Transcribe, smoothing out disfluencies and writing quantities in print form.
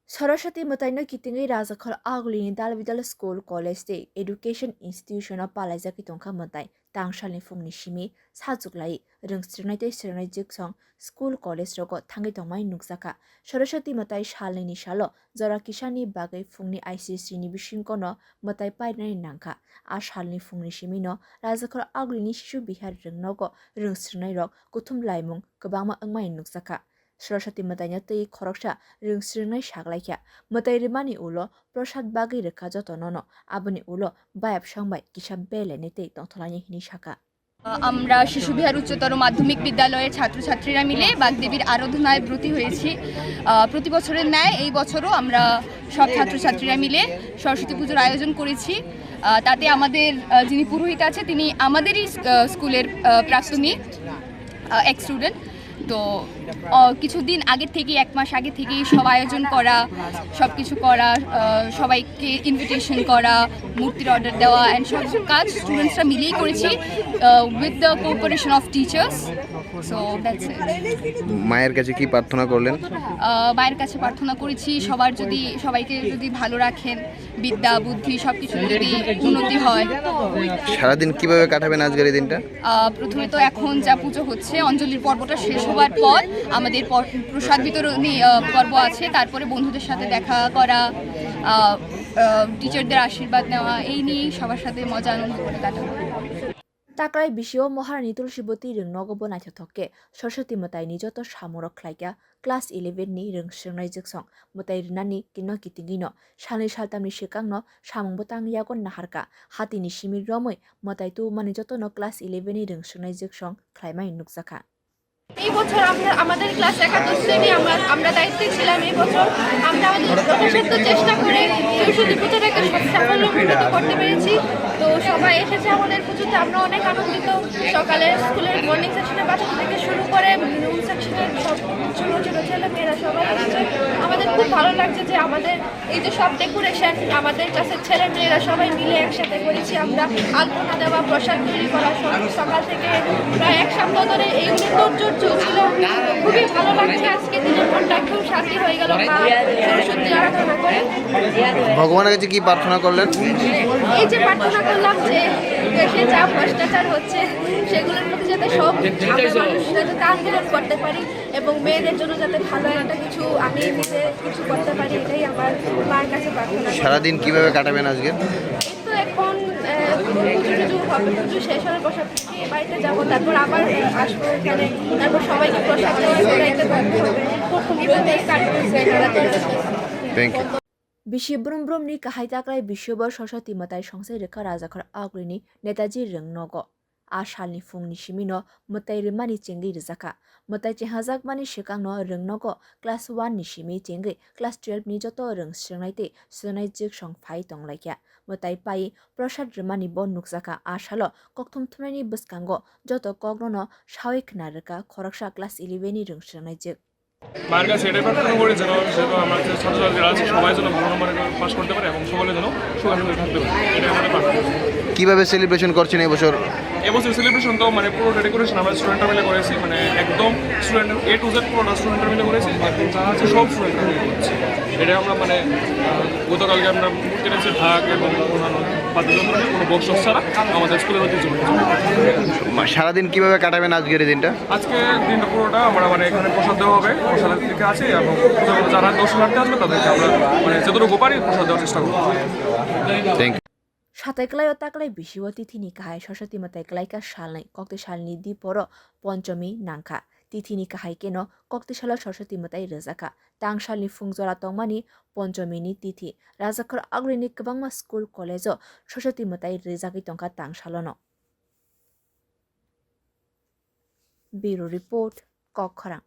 saraswati mwtai kitingai rajakhal Aguli daalbidal school college de education institution of palaijakha tongkha mwtai tangsalni fungni simi sajuklai rungsirnai tei sirnai jiksong school college rogo thangai tongmai nukjaka saraswati mwtai salni ni salo jora kisani bagai fungni ICC ni bisingkono mwtai painai nangkha a salni fungni simi no rajakhal Aguli ni shisu bihar rungnogo rungsirnai rok kuthum laimung kwbangma wngmai nukjaka saraswati mwtai tei khoroksa rungsirnai saklaikya mwtai rimani ulo prasad bagi rekha jotonono aboni ulo bayap sangbai kisa beleni tei tongtholani hini saka আমরা শিশু বিহার উচ্চতর মাধ্যমিক বিদ্যালয়ের ছাত্রছাত্রীরা মিলে বাগদেবীর আরাধনায় ব্রতী হয়েছি প্রতি বছরের ন্যায় এই বছরও আমরা সব ছাত্রছাত্রীরা মিলে সরস্বতী পুজোর আয়োজন করেছি তাতে আমাদের যিনি পুরোহিত আছে তিনি আমাদেরই স্কুলের প্রাক্তনী এক স্টুডেন্ট তো কিছুদিন আগে থেকে এক মাস আগে থেকেই সব আয়োজন করা সব কিছু করা সবাইকে ইনভিটেশন করা মূর্তির অর্ডার দেওয়া অ্যান্ড সব কাজ স্টুডেন্টসরা মিলেই করেছি with the cooperation of teachers so that's it মায়ের কাছে কি প্রার্থনা করলেন মায়ের কাছে প্রার্থনা করেছি সবাইকে যদি ভালো রাখেন বিদ্যা বুদ্ধি সব কিছু যদি উন্নতি হয় সারাদিন কিভাবে কাটাবেন আজকের এই দিনটা প্রথমে তো এখন যা পুজো হচ্ছে অঞ্জলির পর্বটা শেষ হওয়ার পর আমাদের প্রসাদ বিতরণী পর্ব আছে তারপরে বন্ধুদের সাথে দেখা করা টিচারদের আশীর্বাদ নেওয়া এই নিয়ে সবার সাথে মজা আনন্দ করে কাটাবো Taklai bisio Maharani Tulsiboti rung nogobo naithokke saraswati mwtai ni joto samorok khlaika class 11 ni rung sirnai jiksong mwtai rinani kinno kitingino salni saltamni sikangno samung botang yagon naharka hatini simir romoi mwtai tu mani joto no class 11 ni rung sirnai jiksong khlaimai nukjaka এই বছর আমাদের class 11 শ্রেণী আমরা দায়িত্বে ছিলাম এই বছর আমরা আমাদের যথাসাধ্য চেষ্টা করে সরস্বতী পুজোটাকে সাফল্যমণ্ডিত করতে পেরেছি তো সবাই এসেছে আমাদের পুজোতে আমরা অনেক আনন্দিত সকালে স্কুলের মর্নিং সেকশনে বাচ্চা থেকে শুরু করে নুন সেকশনের সব ছোট ছোট ছেলে মেয়েরা সবাই এসেছে আমাদের খুব ভালো লাগছে যে আমাদের এই যে সব ডেকোরেশন আমাদের ক্লাসের ছেলে মেয়েরা সবাই মিলে একসাথে করেছি আমরা আলপনা দেওয়া প্রসাদ তৈরি করা সকাল থেকে প্রায় এক সপ্তাহ ধরে এই তোড়জোড় চলছিল খুবই ভালো লাগছে আজকে দিনের মনটা খুব শান্তি হয়ে গেল সরস্বতী আরাধনা করে ভগবানের কাছে কি প্রার্থনা করলেন এই যে প্রার্থনা করলাম যে দেশে যা ভ্রষ্টাচার হচ্ছে সেগুলোর প্রতি যাতে সব মানুষরা যাতে আন্দোলন করতে পারি এবং মেয়েদের জন্য যাতে ভালো একটা কিছু আমি নিজে কিছু করতে পারি এটাই আমার মার কাছে প্রার্থনা সারাদিন কিভাবে কাটাবেন আজকে তো এখন পুজো শেষ হওয়ার পর বাড়িতে যাবো তারপর আবার আসবো এখানে তারপর সবাইকে প্রসাদ Bisi brum ni kahai taklai bisyobor saraswati mwtai songsai rekha rajakhar Aguli ni Netaji rungnogo a salni fungni simino mwtai rimani chengi rijaka mwtai chehajak mani sikangno rungnogo class 1 ni simi chengi class 12 ni joto rung sirnai te sunai jiksong phai tonglaikya mwtai pai prasad rimani bon nukjaka a salo kokthum thumnai ni bwskango joto kognono sawik naraka khoraksa class 11 ni rung sirnai jik মায়ের কাছে এটাই প্রার্থনা করি যেন আমার যে ছাত্রছাত্রীরা আছে সবাই যেন ভালো নম্বরে পাস করতে পারে এবং সকলে যেন সুখানুভূতি থাকতে পারে এটাই আমাদের প্রার্থনা কিভাবে সেলিব্রেশন করছেন এবছর সেলিব্রেশন তো মানে পুরো ডেকোরেশন আমরা স্টুডেন্টরা মিলে করেছি মানে একদম স্টুডেন্ট A to Z পুরোটা স্টুডেন্টরা মিলে করেছি একদম যা আছে সব স্টুডেন্টরা মিলে করেছি এটাই আমরা মানে গতকালকে আমরা কিনেছি ঢাক এবং অন্যান্য বাদ্যযন্ত্র কোনো বক্স ছাড়া আমাদের স্কুলের ঐতিহ্য সারাদিন কিভাবে কাটাবেন আজকের এই দিনটা আজকে দিনটা পুরোটা আমরা মানে এখানে প্রসাদ দেওয়া হবে প্রসাদের দিকে আছে এবং যারা দর্শনার্থী আসবে তাদেরকে আমরা মানে যতটুকু পারি প্রসাদ দেওয়ার চেষ্টা করবো thank you Satai taklai bisio tithini kahai saraswati mwtai klaika salnai kokte salni diporo ponchomi nangkha tithini kahai keno kokte sala saraswati mwtai rejaka tangsalni fungjora tongmani ponchomi ni tithi rajakhar Aguli ni kwbangma school college o saraswati mwtai rejaki tongkha tangsalono Bureau report Kokkhorang